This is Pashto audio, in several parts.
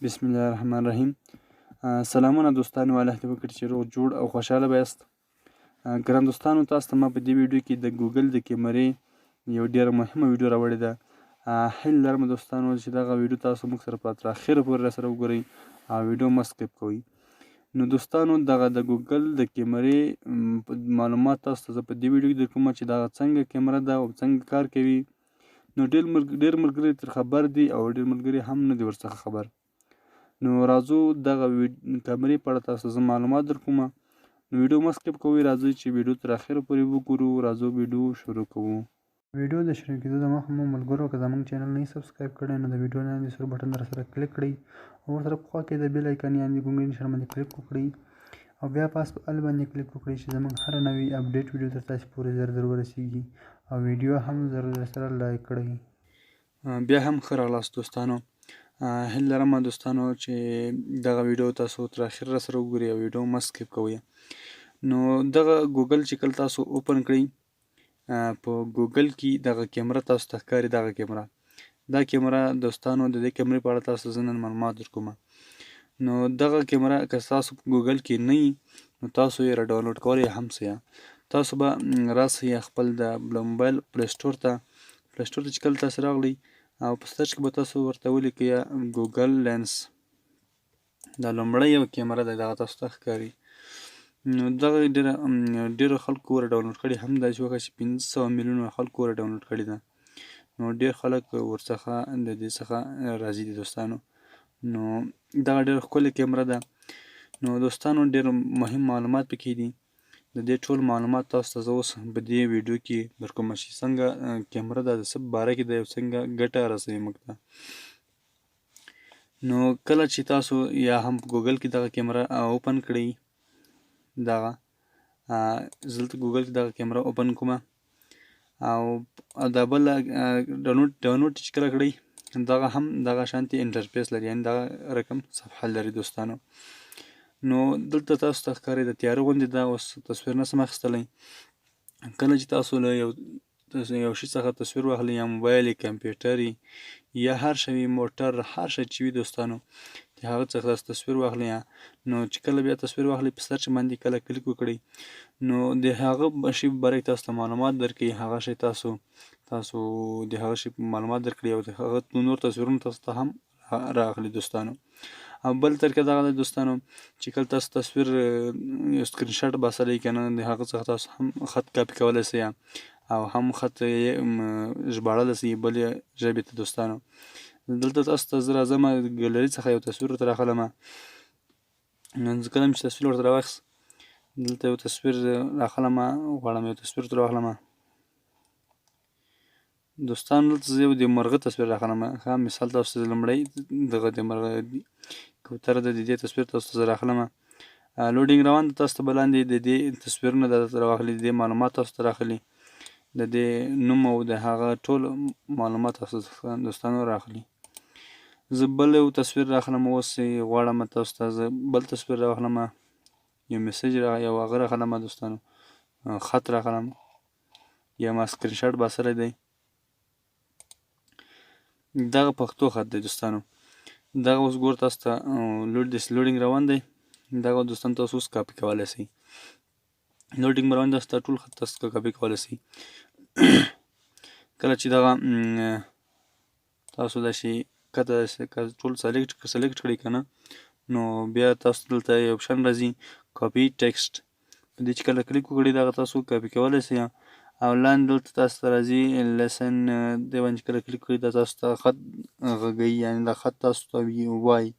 بسم الله الرحمن الرحیم. سلامونه دوستانو، الله دې وکړي چې روغ جوړ او خوشحاله به یاست. ګران دوستانو، تاسو ته ما په دې ویډیو کې د ګوګل د کیمرې یو ډېره مهمه ویډیو راوړې ده. هیله لرم دوستانو چې دغه ویډیو تاسو موږ سره تر اخره پورې راسره وګورئ او ویډیو مه سکیپ کوئ. نو دوستانو، دغه د ګوګل د کیمرې معلومات تاسو ته زه په دې ویډیو کې درکوم چې دغه څنګه کیمره ده او څنګه کار کوي. نو ډېر ملګري تر خبر دي او ډېر ملګري هم نه دي ورڅخه خبر. نو راځو دغه کیمرې په اړه تاسو زه معلومات درکوم. نو ویډیو مه سکیپ کوئ، راځئ چې ویډیو تر اخره پورې وګورو. راځو ویډیو شروع کوو. ویډیو د شروع کېدو دمخه مو ملګرو که زموږ چینل نه سبسکرایب کړی نو د ویډیو لاندې سور بټن سره کلیک کړئ او ورسره په خوا کې د بیل آیکن یعنې ګونګړي نښان باندې کلیک وکړئ او بیا پاس په ال باندې کلیک وکړئ چې زموږ هره نوې اپډیټ ویډیو تر تاسو پورې زر ورسیږي او ویډیو هم زر سره لایک کړئ. بیا هم ښه راغلاست دوستانو. هیله لرم دوستانو چې دغه ویډیو تاسو تر اخره راسره وګورئ او ویډیو مه سکیپ کوئ. نو دغه ګوګل چې کله تاسو اوپن کړئ، په ګوګل کې دغه کیمره تاسو ته ښکاري. دغه کیمره دوستانو، د دې کیمرې په اړه تاسو زه نن معلومات درکوم. نو دغه کیمره که تاسو په ګوګل کې نه یي نو تاسو یې را ډاونلوډ کولی هم څه. تاسو به راسئ خپل د موبایل پلی سټور ته چې کله تاسو راغلی او په سرچ کې به تاسو ورته ولیکئ ګوګل لینس. دا لومړی یو کیمره ده، دغه تاسو ته ښکاري. نو دغه ډېرو خلکو ور ډاونلوډ کړي، هم داسې وکړه چې 500 میلیونه خلکو ور ډاونلوډ کړې ده. نو ډېر خلک ورڅخه د دې څخه راضي دي دوستانو. نو دغه ډېره ښکلې کیمره ده. نو دوستانو، ډېر مهم معلومات پکې دي. د دې ټول معلومات تاسو ته زه اوس په دې ویډیو کې درکوم چې څنګه کیمره ده، د څه په باره کې ده، څنګه ګټه رسوي موږ ته. نو کله چې تاسو یا هم په ګوګل کې دغه کیمره اوپن کړئ، دغه زه دلته ګوګل کې دغه کیمره اوپن کومه او دا بله ډاونلوډ چې کله کړئ، دغه شانتې انټرفیس لري، یعنې دغه رقم صفحه لري دوستانو. نو دلته تاسو ته ښکاري د تیاره غوندې ده. اوس تصویر نه شم اخیستلی. کله چې تاسو له یو شي څخه تصویر واخلئ، یا موبایل یې، کمپیوټر یې، یا هر شی وي، موټر، هر شی چې وي دوستانو، د هغه څخه تاسو تصویر واخلئ. نو چې کله بیا تصویر واخلئ، په سرچ باندې کله کلیک وکړئ، نو د هغه شي په باره کې تاسو ته معلومات درکوي. هغه شی تاسو د هغه شي معلومات درکړي او د هغه نور تصویرونه تاسو ته هم راغلي دوستانو. او بل طریقه دغه ده دوستانو چې کله تاسو تصویر یو سکرین شاټ باسلی که نه، د هغه څخه تاسو هم خط کاپي کولی شئ او هم خط ژباړلی شئ بلې ژبې ته دوستانو. دلته تاسو ته زه راځم ګلري څخه یو تصویر ورته راخلم. نو کله مې چې تصویر ورته راواخیست، دلته یو تصویر راخلم، غواړم یو تصویر ورته راواخلم دوستانو. دلته زه یو د مرغه تصویر راخلم. ښه مثال تاسو ته لومړی دغه د مرغه کوتره ده، د دې تصویر تاسو ته زه راخلم. لوډینګ روان ده. تاسو ته به لاندې د دې تصویرونه راواخلي، د دې معلومات تاسو ته راخلي، د دې نوم او د هغه ټول معلومات تاسو دوستانو راخلي. زه بل یو تصویر راخلم. اوس غواړم تاسو ته زه بل تصویر راخلم، یو میسج یو هغه راخلم دوستانو، خط راخلم، یا ما سکرین شاټ باسلی دی. دغه پښتو خط دی دوستانو. دغه اوس ګور تاسو ته لوډینګ روان دی. دغه دوستانو تاسو اوس کاپي کولی شئ. لوډینګ روان دی، ټول خط تاسو کاپي کولی شئ. کله چې دغه تاسو دا شي کته ټول سلیکټ کړئ که نه، نو بیا تاسو دلته یو اپشن راځي کاپي ټیکسټ. په دې چې کله کلیک وکړئ، دغه تاسو کاپي کولی شئ. او لاندې دلته تاسو ته راځي لیسن، دې باندې کله کلیک کړئ، دا تاسو ته خط غږوي، یعنې دا خط تاسو ته وایي.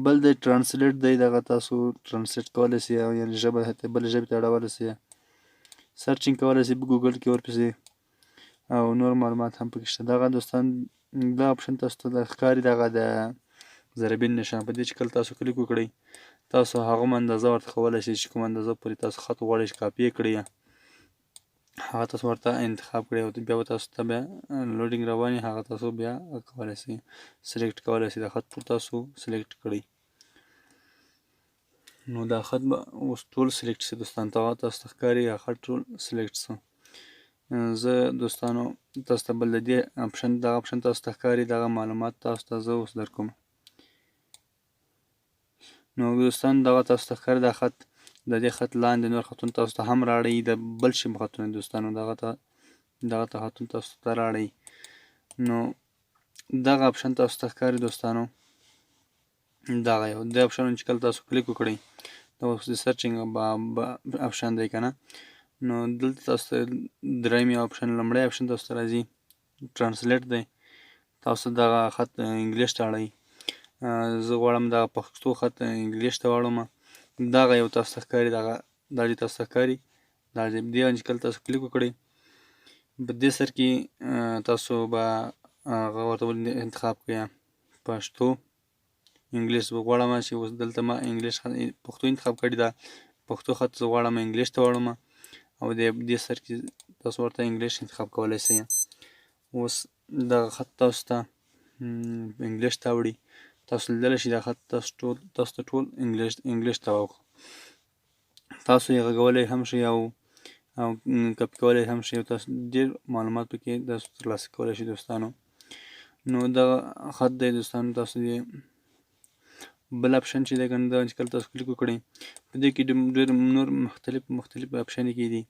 بل د ټرانسلیټ دی، دغه تاسو ټرانسلیټ کولی شئ، یعنې ژبه بلې ژبې ته اړولی شئ. سرچینګ کولی شئ په ګوګل کې ورپسې، او نور معلومات هم پکې شته. دغه دوستان دا اپشن تاسو ته ښکاري، دغه د ضربین نشان. په دې چې کله تاسو کلیک وکړئ، تاسو هغوم اندازه ورته ښوولی شئ چې کوم اندازه پورې تاسو خط غواړئ چې کاپي یې کړئ، هغه تاسو ورته انتخاب کړئ او بیا به تاسو ته بیا لوډینګ روان وي، هغه تاسو بیا کولی شئ سلیکټ کولی شئ. دا خط ټول تاسو سلیکټ کړئ. نو دا خط به اوس ټول سلیکټ شي دوستان. تاسو ته ښکاري هغه خط ټول سلیکټ شو. زه دوستانو تاسو ته بل د دې اپشن، دغه اپشن تاسو ته ښکاري، دغه معلومات تاسو ته زه اوس درکوم. نو دوستان دغه تاسو ته ښکاري دا خط د دې خط لاندې نور خطونه تاسو ته هم راړئ د بل شي خطونه دوستانو دغه ته خطونه تاسو ته راړئ. نو دغه اپشن تاسو ته ښکاري دوستانو دغه یو د اپشن چې کله تاسو کلیک وکړئ دا اوس د سرچینګ اپشن دی که نه. نو دلته تاسو ته دریم یو اپشن لومړی اپشن تاسو ته راځي ټرانسلیټ دی. تاسو دغه خط انګلیش ته اړئ. زه غواړم دغه پښتو خط انګلیش ته واړوم. دغه یو تاسو ته ښکاري دا چې تاسو ته ښکاري دا دې باندې چې کله تاسو کلیک وکړئ په دې سر کې تاسو به هغه ورته انتخاب کړئ پښتو انګلیش. زه غواړم چې اوس دلته ما انګلیش پښتو انتخاب کړی دا پښتو خط زه غواړم انګلیش ته واړوم او دې سر کې تاسو ورته انګلیش انتخاب کولی شئ. اوس دغه خط تاسو ته انګلیش ته وړي. تاسو لیدلی شئ دا خط تاسو ته ټول انګلیش ته واوښت. تاسو یې غږولی هم شئ او کپي کولی هم شئ. تاسو ډېر معلومات پکې تاسو ترلاسه کولی شئ دوستانو. نو دغه خط دی دوستانو. تاسو یې بل اپشن چې دی که نه دا چې کله تاسو کلیک وکړئ په دې کې ډېر نور مختلف اپشن کې دي.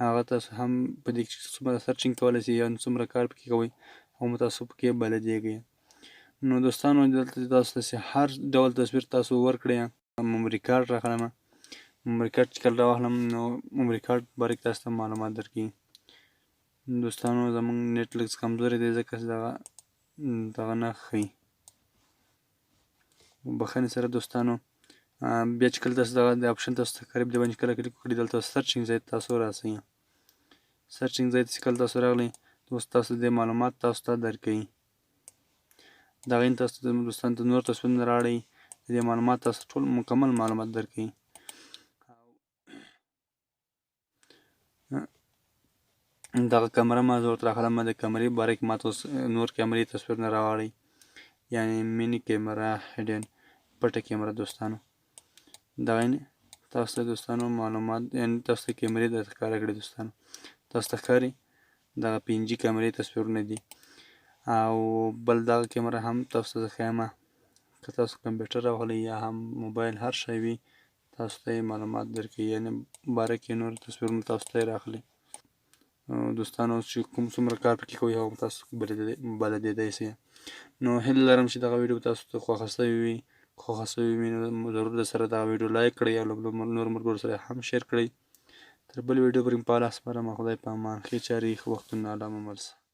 هغه تاسو هم په دې کې څومره سرچینګ کولی شئ یا څومره کار پکې کوئ او تاسو پکې بلدیږئ. نو دوستانو دلته تاسو ته هر ډول تصویر تاسو ورکړئ. میموري کارډ راخلم. میموري کارډ چې کله راواخلم نو میموري کارډ باره کې تاسو ته معلومات درکوي. دوستانو زموږ نیټ لږ کمزوری دی ځکه چې دغه نه ښیي. بخښنې سره دوستانو بیا چې کله تاسو دغه د اپشن تاسو ته ښکاري په دې باندې کله کلیک وکړئ دلته سرچینګ ځای ته تاسو راسئ. سرچینګ ځای ته چې کله تاسو راغلئ اوس تاسو د معلومات تاسو ته درکوي. دغه تاسو دوستانو ته نور تصویرونه راوړئ د دې معلومات تاسو ټول مکمل معلومات درکوي. دغه کمره ما زه ورته راخلم د کمرې باره کې ما ته اوس نور کیمرې تصویرونه راواړئ یعنې میني کیمره هډن پټه کیمره دوستانو. دغه تاسو ته دوستانو معلومات یعنې تاسو ته کیمرې درته ښکاره کړي دوستانو. تاسو ته ښکاري دغه 5G کیمرې تصویرونه دي او بل دغه کیمره هم تاسو ته زه ښیم که تاسو کمپیوټر راواخلئ یا هم موبایل هر شی وي تاسو ته یې معلومات درکوي یعنې باره کې نور تصویرونه تاسو ته یې راخلي. دوستانو چې کوم څومره کار پکې کوئ هغه تاسو بلدېدی شئ. نو هیله لرم چې دغه ویډیو تاسو ته خوښه شوې وي نو ضرور درسره دغه ویډیو لایک کړئ او نور ملګرو سره هم شیر کړئ. تر بل ویډیو پورې په الله سپارم. خدای په امان. ښې چارې ښه وختونه الله مو مل شه.